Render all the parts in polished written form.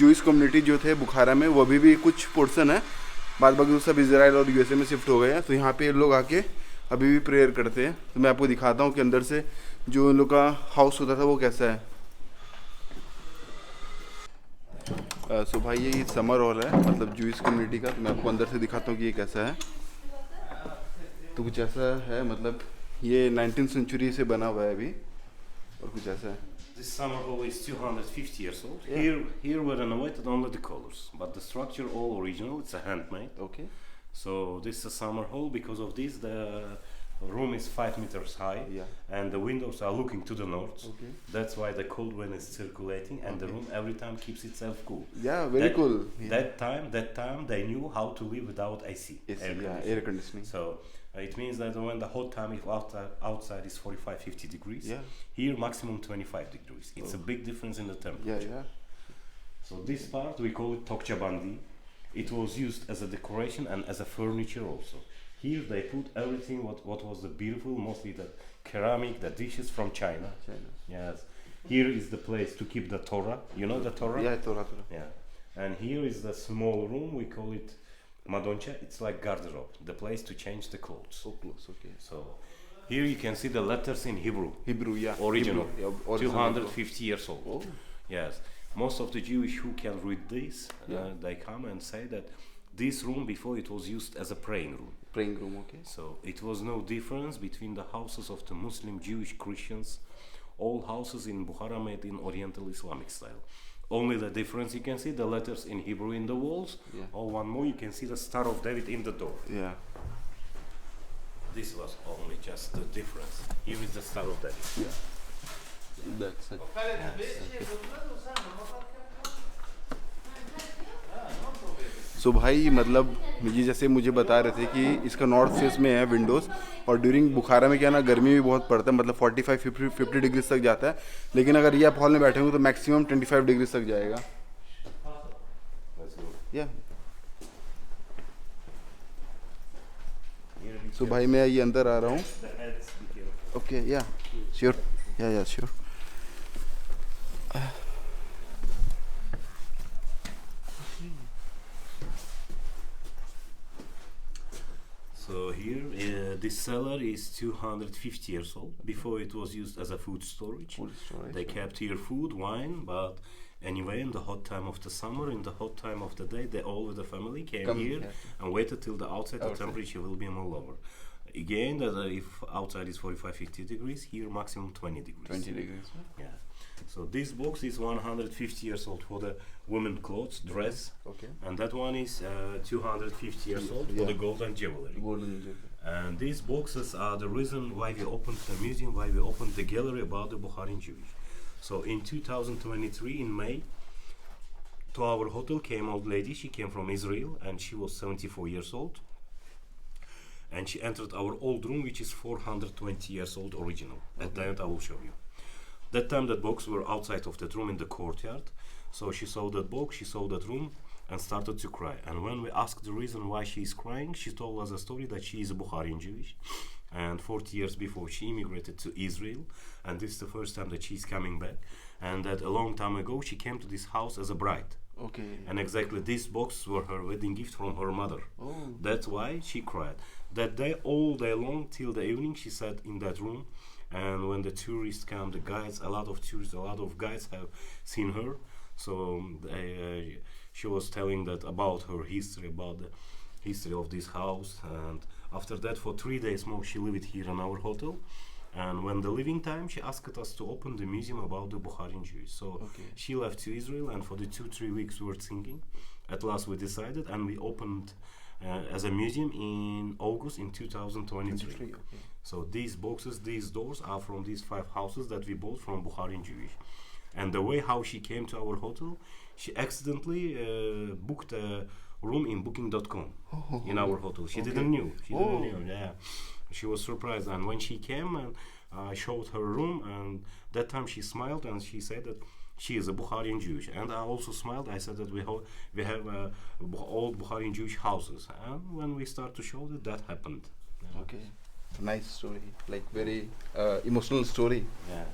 Jewish community जो थे बुखारा में वो अभी भी कुछ पोर्शन है, बाद बाकी सब इजराइल और यूएसए में शिफ्ट हो गए हैं। तो यहाँ पे लोग आके अभी भी प्रेयर करते हैं। तो मैं आपको दिखाता हूँ कि अंदर से जो उन लोग का हाउस होता था वो कैसा है। सो भाई ये समर हॉल है मतलब जूइश कम्युनिटी का। तो मैं आपको अंदर से दिखाता हूँ कि ये कैसा है। तो कुछ ऐसा है, मतलब ये 19th सेंचुरी से बना हुआ है अभी, और कुछ ऐसा है। This summer hall is 250 years old. Yeah. Here were renovated only the colors, but the structure all original. It's a handmade. Okay. So this is a summer hall. Because of this, the room is 5 meters high, and the windows are looking to the north. Okay. That's why the cold wind is circulating, and the room every time keeps itself cool. Yeah, very cool. Yeah. That time they knew how to live without AC. Air conditioning. So it means that when the hot time is outside is 45-50 degrees, here maximum 25 degrees. It's a big difference in the temperature. So this part we call it tokchabandi. It was used as a decoration and as a furniture also. Here they put everything what was the beautiful, mostly the ceramic, the dishes from China. Yes. Here is the place to keep the Torah. You know the Torah? Yeah, Torah. Yeah. And here is the small room. We call it Madoncha. It's like garderobe, the place to change the clothes. So close, okay. So here you can see the letters in Hebrew. Hebrew, yeah. Original. Hebrew, yeah, 250 years old. Oh. Yes. Most of the Jewish who can read this, they come and say that this room before it was used as a praying room. Praying room, okay. So it was no difference between the houses of the Muslim, Jewish, Christians. All houses in Bukhara made in Oriental Islamic style. Only the difference, you can see the letters in Hebrew in the walls, or one more, you can see the Star of David in the door. Yeah. This was only just the difference. Here is the Star of David. Yeah. That's it. सो भाई मतलब ये जैसे मुझे बता रहे थे कि इसका नॉर्थ फेस में है विंडोज़, और ड्यूरिंग बुखारा में क्या ना गर्मी भी बहुत पड़ता है, मतलब 45-50 डिग्री तक जाता है। लेकिन अगर ये आप हॉल में बैठे होंगे तो मैक्सिमम 25 डिग्री तक जाएगा। या सो भाई मैं ये अंदर आ रहा हूँ। ओके, या श्योर, या sure. So here, this cellar is 250 years old. Before it was used as a food storage. They kept here food, wine, but anyway, in the hot time of the summer, in the hot time of the day, they all with the family came here and waited till the outside the temperature will be more lower. Again, that if outside is 45-50 degrees, here maximum 20 degrees. 20 degrees. Yeah. So this box is 150 years old for the women clothes, dress. Okay. And that one is 250 years old for the gold and jewelry. And these boxes are the reason why we opened the museum, why we opened the gallery about the Bukharian Jewish. So in 2023, in May, to our hotel came old lady. She came from Israel and she was 74 years old. And she entered our old room, which is 420 years old original. At the end I will show you. That time that box were outside of that room in the courtyard. So she saw that box, she saw that room and started to cry. And when we asked the reason why she is crying, she told us a story that she is a Bukharian Jewish. And 40 years before she immigrated to Israel. And this is the first time that she's coming back. And that a long time ago she came to this house as a bride. Okay. And exactly these boxes were her wedding gift from her mother. Oh. That's why she cried. That day, all day long, till the evening, she sat in that room. And when the tourists come, the guides, a lot of tourists, a lot of guides have seen her. So she was telling that about her history, about the history of this house. And after that, for 3 days more, she lived here in our hotel. And when the leaving time, she asked us to open the museum about the Bukharian Jews. So she left to Israel, and for the 2-3 weeks we were thinking. At last we decided, and we opened as a museum in August in 2023. So these boxes, these doors are from these 5 houses that we bought from Bukharian Jewish. And the way how she came to our hotel, she accidentally booked a room in booking.com in our hotel. She didn't know. She didn't know. Yeah. She was surprised, and when she came and I showed her room, and that time she smiled and she said that she is a Bukharian Jewish, and I also smiled. I said that we have old Bukharian Jewish houses, and when we start to show that happened. Yeah. Okay, nice story, like very emotional story. Yeah,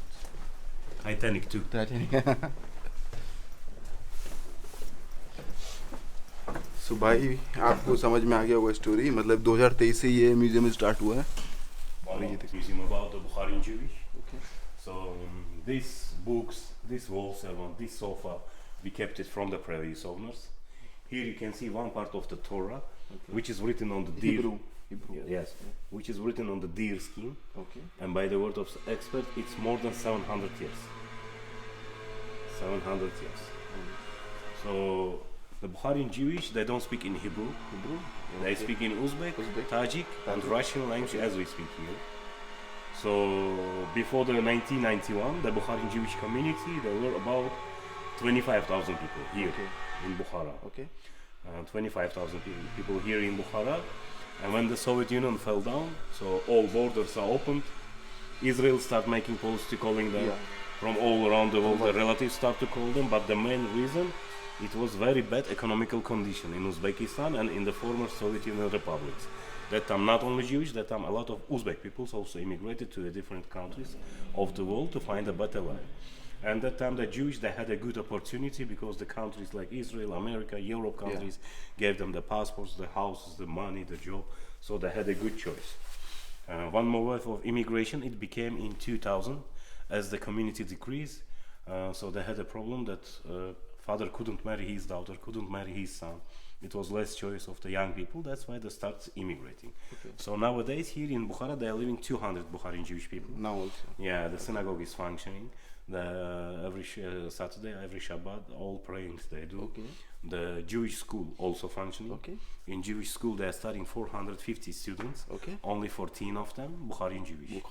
Titanic too. Titanic. सो भाई आपको समझ में आ गया होगा story, मतलब 2023 से ये museum start हुआ है। Museum about the Bukharian Jewish. Okay. So these books, this wall sermon, this sofa, we kept it from the previous owners. Here you can see one part of the Torah, which is written on the deer. Hebrew. Yes, which is written on the deer skin. Okay. And by the word of expert, it's more than 700 years. 700 years. So the Bukharian Jewish, they don't speak in Hebrew. They speak in Uzbek, Tajik, and Russian language as we speak here. So before the 1991, the Bukharian Jewish community, there were about 25,000 people here in Bukhara. Okay. 25,000 people here in Bukhara. And when the Soviet Union fell down, so all borders are opened. Israel start making policy calling them from all around the world. The relatives start to call them, but the main reason, it was very bad economical condition in Uzbekistan and in the former Soviet Union republics. That time not only Jewish, that time a lot of Uzbek peoples also immigrated to the different countries of the world to find a better life. And that time the Jewish, they had a good opportunity because the countries like Israel, America, Europe countries gave them the passports, the houses, the money, the job. So they had a good choice. One more wave of immigration, it became in 2000 as the community decreased. So they had a problem that father couldn't marry his daughter, couldn't marry his son. It was less choice of the young people. That's why they start immigrating. Okay. So nowadays here in Bukhara, they are living 200 Bukharian Jewish people. Now also. Yeah, the synagogue is functioning. Every Saturday, every Shabbat, all prayings they do. Okay. The Jewish school also functioning. Okay. In Jewish school, they are studying 450 students. Okay. Only 14 of them Bukharian Jewish.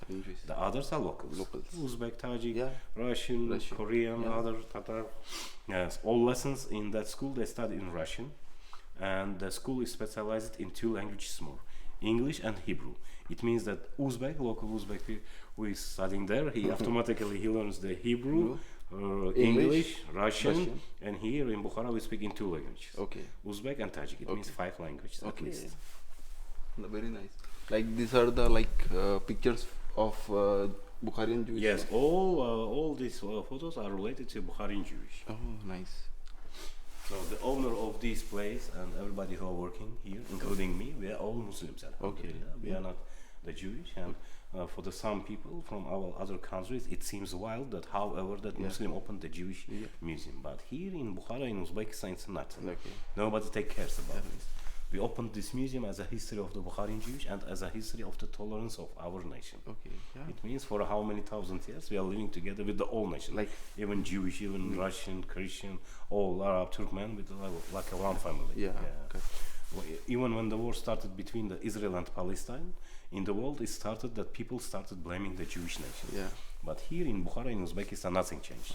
The others are locals. Uzbek, Tajik, Russian, Korean, other Tatar. Yes, all lessons in that school they study in Russian, and the school is specialized in two languages more, English and Hebrew. It means that Uzbek, local Uzbek who is studying there, he automatically he learns the Hebrew, English, Russian, and here in Bukhara we speak in two languages. Okay. Uzbek and Tajik. It means 5 languages at least. Very nice. Like these are the pictures of Bukharian Jewish. Yes, all these photos are related to Bukharian Jewish. Oh, nice. So the owner of this place and everybody who are working here, including me, we are all Muslims. Okay. We are not the Jewish, and for the some people from our other countries, it seems wild that, however, that Muslim opened the Jewish museum. But here in Bukhara, in Uzbekistan, it's nothing. Nobody takes care about this. We opened this museum as a history of the Bukharian Jewish and as a history of the tolerance of our nation. It means for how many thousand years we are living together with the whole nation, like even Jewish, even Russian, Christian, all Arab, Turkmen, with like a one family. Even when the war started between the Israel and Palestine, in the world it started that people started blaming the Jewish nation. But here in Bukhara, in Uzbekistan, nothing changed.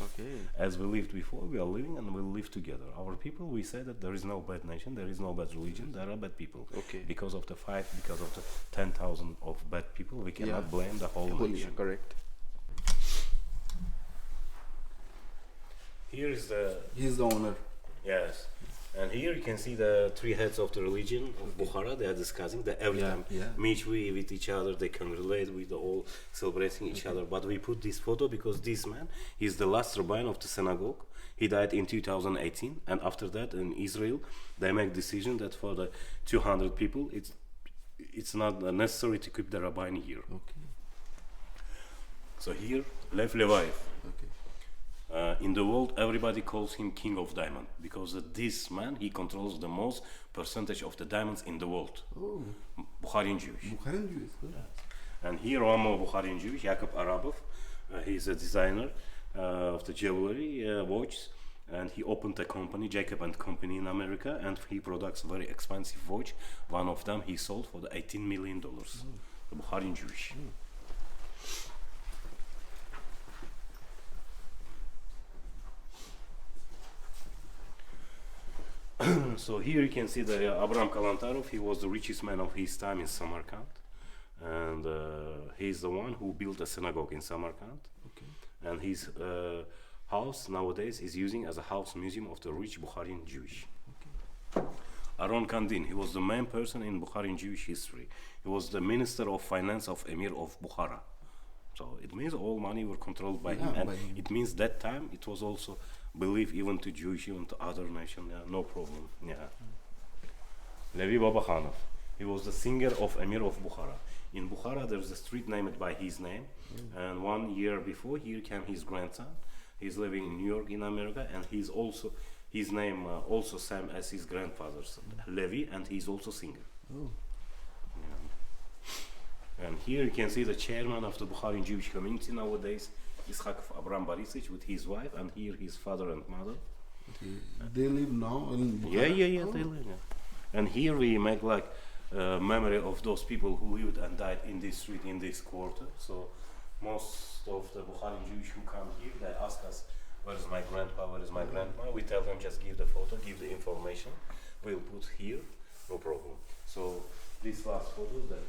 As we lived before, we are living and we live together. Our people, we say that there is no bad nation, there is no bad religion, there are bad people. Because of the fight, because of the 10,000 of bad people, we cannot blame the whole nation. Correct. Here is the... He's the owner. Yes. And here you can see the 3 heads of the religion of Bukhara. They are discussing that every time meet we with each other. They can relate with the all celebrating each other. But we put this photo because this man is the last rabbin of the synagogue. He died in 2018, and after that in Israel they make decision that for the 200 people it's not necessary to keep the rabbin here. So here Lev Levayev. In the world, everybody calls him King of Diamond because this man, he controls the most percentage of the diamonds in the world. Bukharian Jewish. And here one more Bukharian Jewish, Yakub Arabov. He's a designer of the jewelry, watches, and he opened a company, Jacob and Company in America, and he products very expensive watch. One of them he sold for the $18 million. The Bukharian Jewish. So here you can see the Abraham Kalantarov. He was the richest man of his time in Samarkand, and he's the one who built a synagogue in Samarkand. And his house nowadays is using as a house museum of the rich Bukharian Jewish. Aron Kandin, he was the main person in Bukharian Jewish history. He was the minister of finance of Emir of Bukhara. So it means all money were controlled by him, and it means that time it was also believed even to Jewish, even to other nations. No problem. Levi Baba Khanov. He was the singer of Emir of Bukhara. In Bukhara, there's a street named by his name. And 1 year before, here came his grandson. He's living in New York in America, and he's also his name also same as his grandfather's, Levi, and he's also singer. Yeah. And here you can see the chairman of the Bukharian Jewish community nowadays, Ishak Abram Borisovich, with his wife, and here his father and mother. They live now in Bukhara? Yeah, they live. Yeah. And here we make like memory of those people who lived and died in this street, in this quarter. So most of the Bukharian Jewish who come here, they ask us, where is my grandpa, where is my grandma? We tell them just give the photo, give the information. We'll put here, no problem. So these last photos, that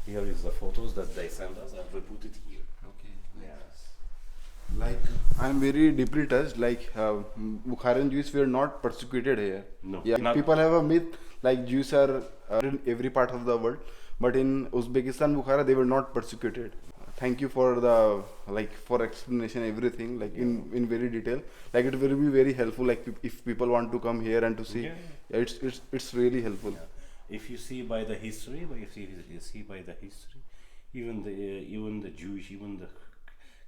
here is the photos that they send us, and we put it here. Okay. Yes. Like, I'm very deeply touched. Like, Bukharian Jews were not persecuted here. No. Yeah. Not- People have a myth like Jews are in every part of the world, but in Uzbekistan, Bukhara, they were not persecuted. Thank you for the for explanation, everything in very detail. Like, it will be very helpful. Like, if people want to come here and to see, it's really helpful. Yeah. If you see by the history, even the Jewish, even the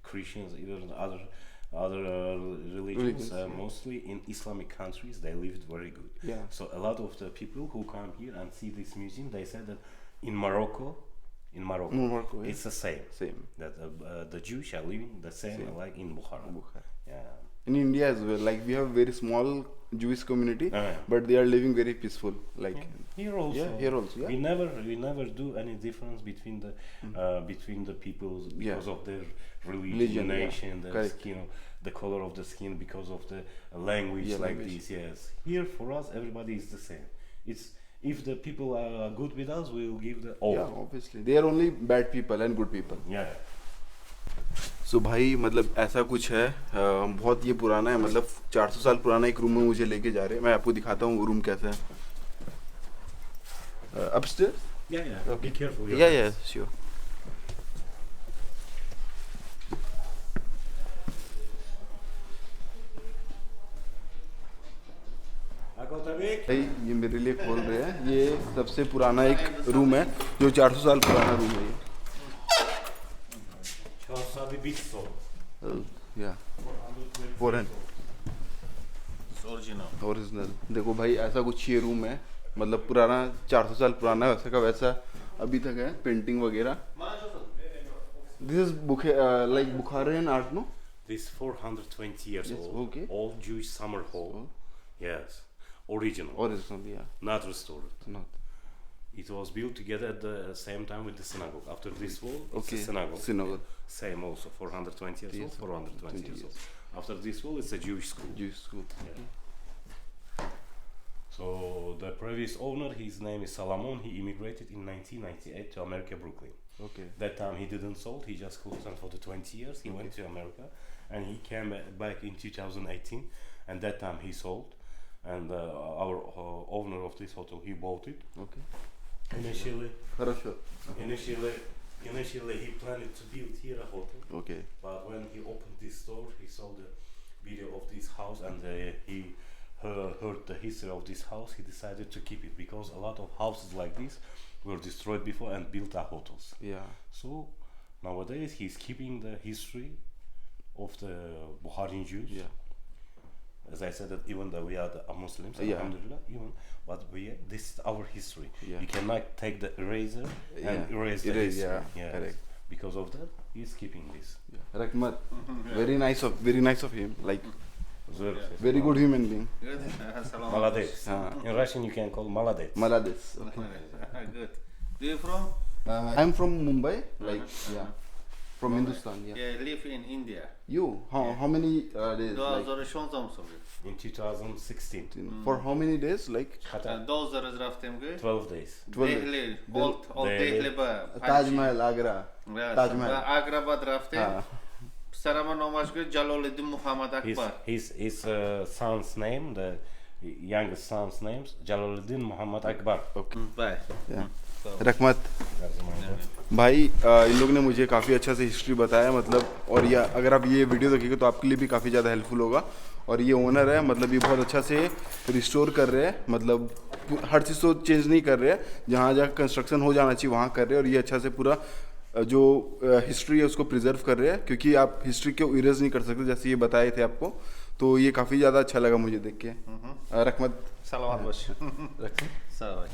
Christians, even the other religions, mostly in Islamic countries, they lived very good. Yeah. So a lot of the people who come here and see this museum, they said that in Morocco, yeah. it's the same. Same. That the Jews are living the same. Like in Bukhara. Yeah. In India as well, like we have a very small Jewish community, but they are living very peaceful. Like here also. Yeah, here also. Yeah. We never do any difference between the peoples because of their religion, nation, the skin, the color of the skin, because of the language this. Yes. Here for us, everybody is the same. It's if the people are good with us, we will give the all. Yeah, obviously. They are only bad people and good people. Yeah. सो भाई मतलब ऐसा कुछ है, बहुत ये पुराना है, मतलब 400 साल पुराना एक रूम में मुझे लेके जा रहे हैं. मैं आपको दिखाता हूँ वो रूम कैसा है. Upstairs? Yeah. Be careful. Yeah, sure. भाई ये मेरे लिए खोल रहे हैं. ये सबसे पुराना एक रूम है जो 400 साल पुराना रूम है. Yeah. Foreign. ओरिजिनल. देखो भाई ऐसा कुछ ये रूम है, मतलब पुराना 400 साल पुराना वैसा का वैसा अभी तक है, पेंटिंग वगैरह. This is like Bukharian art, no? This 420 years old. Okay. Old Jewish summer hall. Yes. Original. Yeah. Not restored. Not. It was built together at the same time with the synagogue. After this wall, it's a synagogue. Same also, 420 years old, 420 years old. After this wall, it's a Jewish school. Yeah. So the previous owner, his name is Solomon. He immigrated in 1998 to America, Brooklyn. Okay. That time he didn't sold. He just closed down for the 20 years. He went to America, and he came back in 2018. And that time he sold. And our owner of this hotel, he bought it. Okay. Initially, Initially, he planned to build here a hotel. Okay. But when he opened this store, he saw the video of this house, and he heard the history of this house. He decided to keep it because a lot of houses like this were destroyed before and built as hotels. Yeah. So nowadays he's keeping the history of the Bukharian Jews. Yeah. As I said, that even though we are the Muslims, alhamdulillah, but this is our history. Yeah. You cannot take the eraser and erase the history. Yeah, correct. Because of that, he's keeping this. Yeah. Rahmat, very nice of him. Like, very good human being. Maladets. In Russian, you can call maladets. Maladets. Okay. Good. Do you from? I'm from Mumbai. From Hindustan. Yeah. Yeah, I live in India. You? How many days? In 2016. For how many days? Like 12 days. Delhi, old Delhi. Taj Mahal, Agra. Taj Mahal. Agra bad rafte. Sarama Nomash Jalaluddin Muhammad Akbar. His son's name, the youngest son's name, Jalaluddin Muhammad Akbar. Okay. Bye. Yeah. रहमत भाई, इन लोग ने मुझे काफ़ी अच्छा से history बताया, मतलब, और या अगर आप ये वीडियो देखिएगा तो आपके लिए भी काफ़ी ज़्यादा हेल्पफुल होगा. और ये ओनर है, मतलब ये बहुत अच्छा से रिस्टोर कर रहे हैं, मतलब हर चीज़ तो चेंज नहीं कर रहे हैं, जहाँ जहाँ कंस्ट्रक्शन हो जाना चाहिए वहाँ कर रहे हैं, और ये अच्छा से पूरा जो हिस्ट्री है उसको प्रिजर्व कर रहे हैं, क्योंकि आप हिस्ट्री को इरेज नहीं कर सकते जैसे ये बताए थे आपको। तो ये काफ़ी ज़्यादा अच्छा लगा मुझे देख के। रहमत Salamat başı. रखें। Sağ ol.